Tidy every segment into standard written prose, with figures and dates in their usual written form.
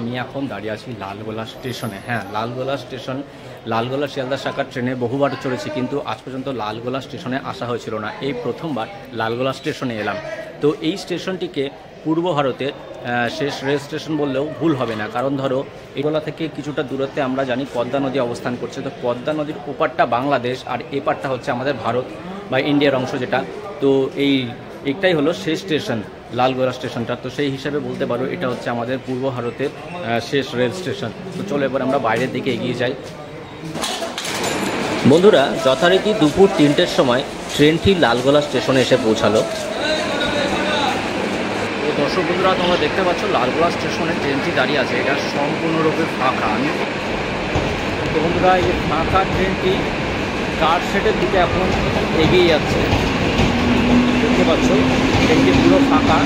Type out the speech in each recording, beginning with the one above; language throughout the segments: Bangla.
আমি এখন দাঁড়িয়ে আছি লালগোলা স্টেশনে। হ্যাঁ, লালগোলা স্টেশন, লালগোলা শিয়ালদা শাখার ট্রেনে বহুবার চড়েছি, কিন্তু আজ পর্যন্ত লালগোলা স্টেশনে আসা হয়েছিল না। এই প্রথমবার লালগোলা স্টেশনে এলাম। তো এই স্টেশনটিকে পূর্ব ভারতের শেষ রেল স্টেশন বললেও ভুল হবে না, কারণ ধরো এগোলা থেকে কিছুটা দূরত্বে আমরা জানি পদ্মা নদী অবস্থান করছে। তো পদ্মা নদীর ওপারটা বাংলাদেশ আর এপারটা হচ্ছে আমাদের ভারত বা ইন্ডিয়ার অংশ যেটা। তো এইটাই হলো শেষ স্টেশন লালগোলা স্টেশনটা। তো সেই হিসাবে বলতে পারো এটা হচ্ছে আমাদের পূর্ব ভারতের শেষ রেল স্টেশন। তো চলো এবার আমরা বাইরের দিকে এগিয়ে যাই। বন্ধুরা, যথারীতি দুপুর 3টের সময় ট্রেনটি লালগোলা স্টেশনে এসে পৌঁছালো। তো দর্শক বন্ধুরা, তোমরা দেখতে পাচ্ছ লালগোলা স্টেশনে ট্রেনটি দাঁড়িয়ে আছে। এটা সম্পূর্ণরূপে ফাঁকা। তো বন্ধুরা, এই ফাঁকা ট্রেনটি কার শেডের দিকে এখন এগিয়ে যাচ্ছে। দেখতে পাচ্ছ ট্রেনটি পুরো ফাঁকা।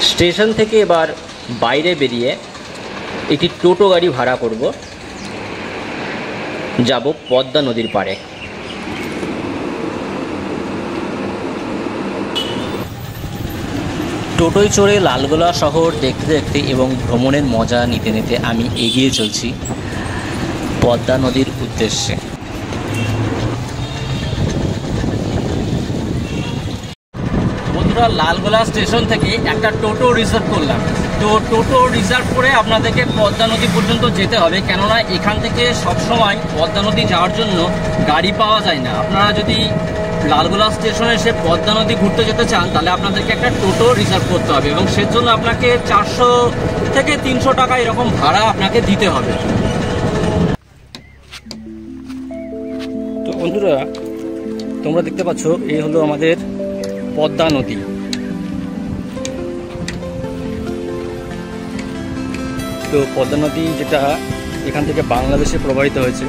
স্টেশন থেকে এবার বাইরে বেরিয়ে একটি টোটো গাড়ি ভাড়া করব, যাব পদ্মা নদীর পাড়ে। টোটোয় চড়ে লালগোলা শহর দেখতে দেখতে এবং ভ্রমণের মজা নিতে নিতে আমি এগিয়ে চলছি পদ্মা নদীর উদ্দেশ্যে। বন্ধুরা, লালগোলা স্টেশন থেকে একটা টোটো রিজার্ভ করলাম। তো টোটো রিজার্ভ করে আপনাদেরকে পদ্মা নদী পর্যন্ত যেতে হবে, কেননা এখান থেকে সবসময় পদ্মা নদী যাওয়ার জন্য গাড়ি পাওয়া যায় না। আপনারা যদি লালগোলা স্টেশনে এসে পদ্মা নদী ঘুরতে যেতে চান তাহলে আপনাদেরকে একটা টোটো রিজার্ভ করতে হবে, এবং সেজন্য আপনাকে 400 থেকে 300 টাকা এরকম ভাড়া আপনাকে দিতে হবে। তো বন্ধুরা, তোমরা দেখতে পাচ্ছ এই হলো আমাদের পদ্মা নদী। তো পদ্মা নদী যেটা এখান থেকে বাংলাদেশে প্রবাহিত হয়েছে।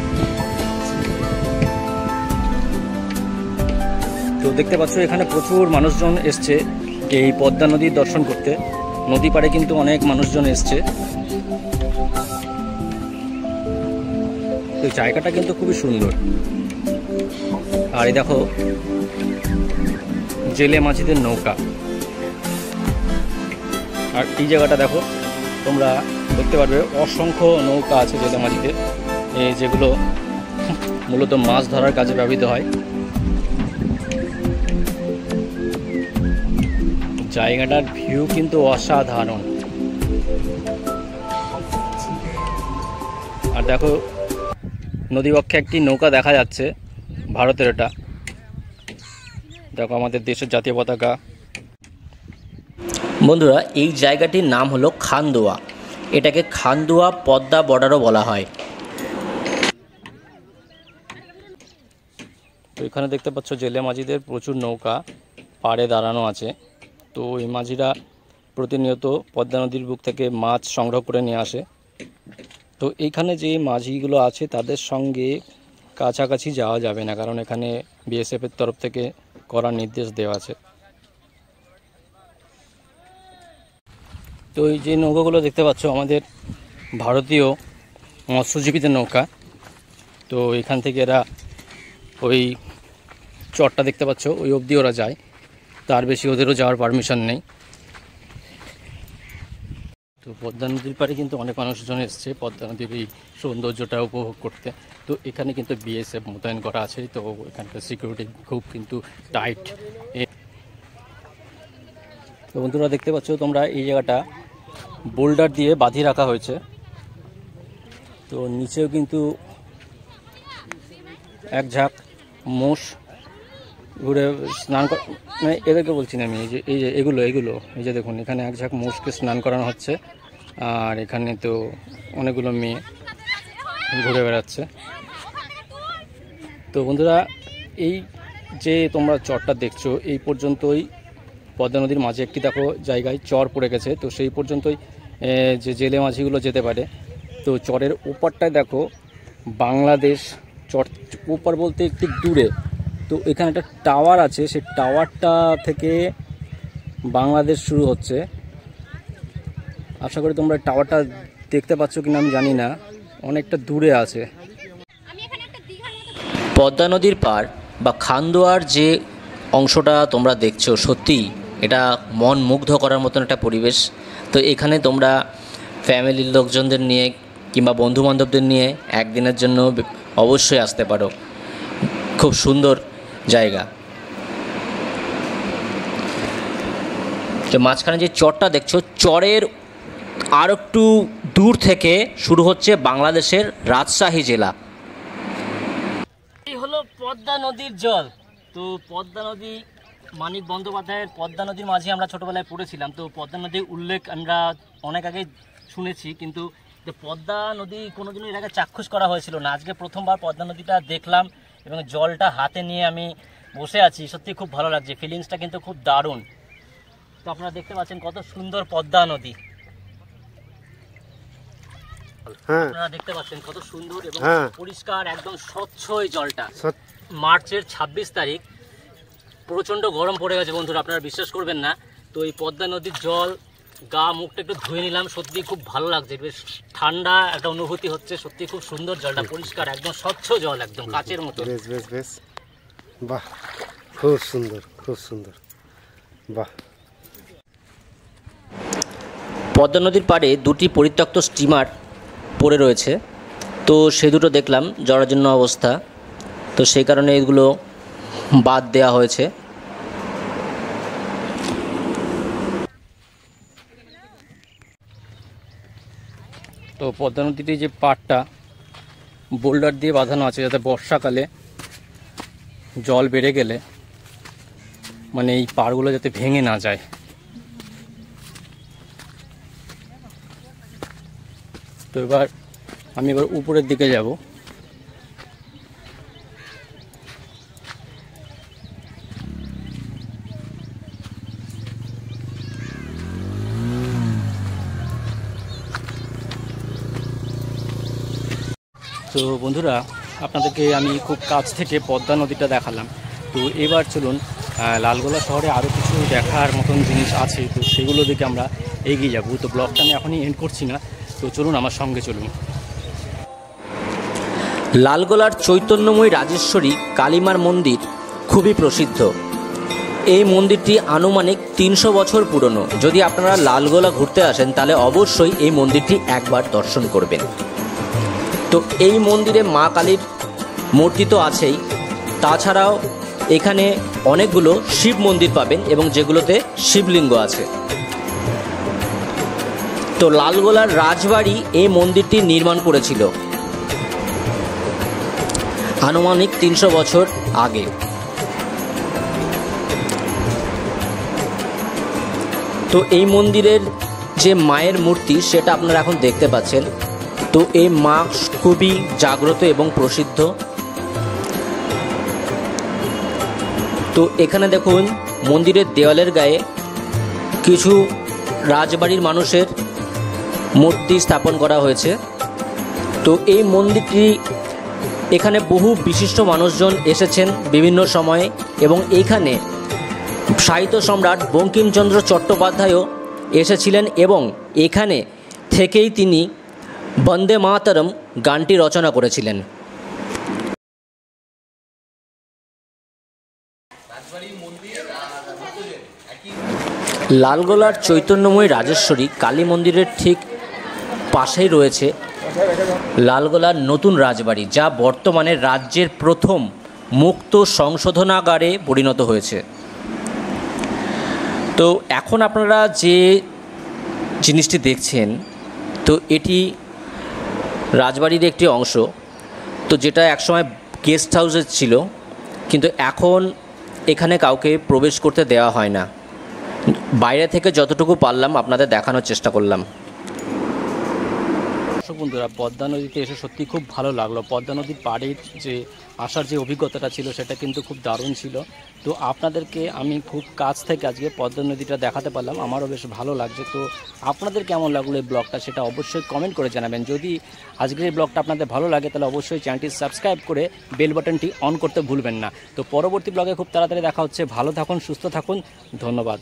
তো দেখতে পাচ্ছ এখানে প্রচুর মানুষজন এসছে এই পদ্মা নদীর দর্শন করতে। নদী পাড়ে কিন্তু অনেক মানুষজন এসছে। তো জায়গাটা কিন্তু খুবই সুন্দর। আর এই দেখো জেলে মাঝিদের নৌকা। আর এই জায়গাটা দেখো, তোমরা দেখতে পারবে অসংখ্য নৌকা আছে জেলে মাঝিদের, যেগুলো মূলত মাছ ধরার কাজে ব্যবহৃত হয়। জায়গাটার ভিউ কিন্তু অসাধারণ। আর দেখো নদীবক্ষে একটি নৌকা দেখা যাচ্ছে, ভারতের। এটা দেখো আমাদের দেশের জাতীয় পতাকা। বন্ধুরা, এই জায়গাটির নাম হলো খান্দোয়া। এটাকে খান্দোয়া পদ্মা বর্ডারও বলা হয়। তো এখানে দেখতে পাচ্ছ জেলে মাঝিদের প্রচুর নৌকা পাড়ে দাঁড়ানো আছে। তো এই মাঝিরা প্রতিনিয়ত পদ্মা নদীর বুক থেকে মাছ সংগ্রহ করে নিয়ে আসে। তো এইখানে যে মাঝিগুলো আছে তাদের সঙ্গে কাছাকাছি যাওয়া যাবে না, কারণ এখানে বিএসএফের তরফ থেকে করার নির্দেশ দেওয়া আছে। তো এই যে নৌকাগুলো দেখতে পাচ্ছ আমাদের ভারতীয় মৎস্যজীবীদের নৌকা। তো এখান থেকে এরা ওই চরটা দেখতে পাচ্ছ ওই অবধি ওরা যায়, তার বেশি ওদেরও যাওয়ার পারমিশন নেই। তো পদ্মা নদীর পাড়ে কিন্তু অনেক মানুষজন এসছে পদ্মা নদীর এই সৌন্দর্যটা উপভোগ করতে। তো এখানে কিন্তু বিএসএফ মোতায়েন করা আছে। তো এখানকার সিকিউরিটি খুব কিন্তু টাইট। তো বন্ধুরা, দেখতে পাচ্ছ তোমরা এই জায়গাটা বোল্ডার দিয়ে বাঁধিয়ে রাখা হয়েছে। তো নিচেও কিন্তু এক ঝাঁক মোষ ঘুরে স্নান মানে এদেরকে বলছি না আমি, এই যে এগুলো এই যে দেখুন, এখানে এক ঝাঁক মোষকে স্নান করানো হচ্ছে। আর এখানে তো অনেকগুলো মেয়ে ঘুরে বেড়াচ্ছে। তো বন্ধুরা, এই যে তোমরা চরটা দেখছো এই পর্যন্তই পদ্মা নদীর মাঝে একটি দেখো জায়গায় চর পড়ে গেছে। তো সেই পর্যন্তই যে জেলে মাঝিগুলো যেতে পারে। তো চরের ওপারটায় দেখো বাংলাদেশ, চর ওপার বলতে একটু দূরে। তো এখানে একটা টাওয়ার আছে, সেই টাওয়ারটা থেকে বাংলাদেশ শুরু হচ্ছে। আশা করি তোমরা টাওয়ারটা দেখতে পাচ্ছ কিনা আমি জানি না, অনেকটা দূরে আছে। পদ্মা নদীর পাড় বা খান্দোয়ার যে অংশটা তোমরা দেখছো, সত্যি এটা মন মুগ্ধ করার মতন একটা পরিবেশ। তো এখানে তোমরা ফ্যামিলির লোকজনদের নিয়ে কিংবা বন্ধুবান্ধবদের নিয়ে একদিনের জন্য অবশ্যই আসতে পারো। খুব সুন্দর জায়গা। যে মাঝখানে যে চরটা দেখছো, চরের আর একটু দূর থেকে শুরু হচ্ছে বাংলাদেশের রাজশাহী জেলা। এই হলো পদ্মা নদীর জল। তো পদ্মা নদী মানিক বন্দ্যোপাধ্যায়ের পদ্মা নদীর মাঝে আমরা ছোটোবেলায় পড়েছিলাম। তো পদ্মা নদীর উল্লেখ আমরা অনেক আগে শুনেছি, কিন্তু পদ্মা নদী কোনোদিনও এর আগে চাক্ষুষ করা হয়েছিল না। আজকে প্রথমবার পদ্মা নদীটা দেখলাম এবং জলটা হাতে নিয়ে আমি বসে আছি। সত্যি খুব ভালো লাগছে, ফিলিংসটা কিন্তু খুব দারুণ। তো আপনারা দেখতে পাচ্ছেন কত সুন্দর পদ্মা নদী। আপনারা দেখতে পাচ্ছেন কত সুন্দর এবং পরিষ্কার, একদম স্বচ্ছ এই জলটা। মার্চের 26 তারিখ, প্রচণ্ড গরম পড়ে গেছে বন্ধুরা, আপনারা বিশ্বাস করবেন না। তো এই পদ্মা নদীর জল গা মুখটা একটু ধুয়ে নিলাম, সত্যি খুব ভালো লাগছে, বেশ ঠান্ডা একটা অনুভূতি হচ্ছে। সত্যি খুব সুন্দর জলটা, পরিষ্কার, একদম স্বচ্ছ জল, একদম কাচের মতো। বেশ বাহ, খুব সুন্দর, খুব সুন্দর, বাহ। পদ্মা নদীর পাড়ে দুটি পরিত্যক্ত স্টিমার পড়ে রয়েছে, তো সে দুটো দেখলাম জরাজীর্ণ অবস্থা, তো সেই কারণে এগুলো বাদ দেওয়া হয়েছে। তো পদ্মা নদীতে যে পাড়টা বোল্ডার দিয়ে বাঁধানো আছে, যাতে বর্ষাকালে জল বেড়ে গেলে মানে এই পাড়গুলো যাতে ভেঙে না যায়। তো আমি এবার উপরের দিকে যাব। তো বন্ধুরা, আপনাদেরকে আমি খুব কাছ থেকে পদ্মা নদীটা দেখালাম। তো এবার চলুন, লালগোলা শহরে আরও কিছু দেখার মতন জিনিস আছে, তো সেগুলো দিকে আমরা এগিয়ে যাব। তো ব্লগটা আমি এখনই এন্ড করছি না, তো চলুন আমার সঙ্গে চলুন। লালগোলার চৈতন্যময়ী রাজেশ্বরী কালীমার মন্দির খুবই প্রসিদ্ধ। এই মন্দিরটি আনুমানিক 300 বছর পুরনো। যদি আপনারা লালগোলা ঘুরতে আসেন তাহলে অবশ্যই এই মন্দিরটি একবার দর্শন করবেন। তো এই মন্দিরে মা কালীর মূর্তি তো আছেই, তাছাড়াও এখানে অনেকগুলো শিব মন্দির পাবেন এবং যেগুলোতে শিবলিঙ্গ আছে। তো লালগোলার রাজবাড়ি এই মন্দিরটি নির্মাণ করেছিল আনুমানিক 300 বছর আগে। তো এই মন্দিরের যে মায়ের মূর্তি সেটা আপনারা এখন দেখতে পাচ্ছেন। তো এই মা খুবই জাগ্রত এবং প্রসিদ্ধ। তো এখানে দেখুন মন্দিরের দেওয়ালের গায়ে কিছু রাজবাড়ির মানুষের মূর্তি স্থাপন করা হয়েছে। তো এই মন্দিরটি এখানে বহু বিশিষ্ট মানুষজন এসেছেন বিভিন্ন সময়ে, এবং এইখানে সাহিত্য সম্রাট বঙ্কিমচন্দ্র চট্টোপাধ্যায়ও এসেছিলেন এবং এখানে থেকেই তিনি বন্দে মাতরম গানটি রচনা করেছিলেন। লালগোলার চৈতন্যময়ী রাজেশ্বরী কালী মন্দিরের ঠিক পাশেই রয়েছে লালগোলার নতুন রাজবাড়ি, যা বর্তমানে রাজ্যের প্রথম মুক্ত সংশোধনাগারে পরিণত হয়েছে। তো এখন আপনারা যে জিনিসটি দেখছেন, তো এটি রাজবাড়ির একটি অংশ, তো যেটা একসময় গেস্ট হাউসে ছিল, কিন্তু এখন এখানে কাউকে প্রবেশ করতে দেওয়া হয় না। বাইরে থেকে যতটুকু পারলাম আপনাদের দেখানোর চেষ্টা করলাম। দর্শক বন্ধুরা, পদ্মা নদীতে এসে সত্যি খুব ভালো লাগলো। পদ্মা নদীর পাড়ের যে আসার যে অভিজ্ঞতাটা ছিল সেটা কিন্তু খুব দারুণ ছিল। তো আপনাদেরকে আমি খুব কাছ থেকে আজকে পদ্মা নদীটা দেখাতে পারলাম, আমারও বেশ ভালো লাগছে। তো আপনাদের কেমন লাগলো এই ব্লগটা সেটা অবশ্যই কমেন্ট করে জানাবেন। যদি আজকের এই ব্লগটা আপনাদের ভালো লাগে তাহলে অবশ্যই চ্যানেলটি সাবস্ক্রাইব করে বেল বাটনটি অন করতে ভুলবেন না। তো পরবর্তী ব্লগে খুব তাড়াতাড়ি দেখা হচ্ছে। ভালো থাকুন, সুস্থ থাকুন, ধন্যবাদ।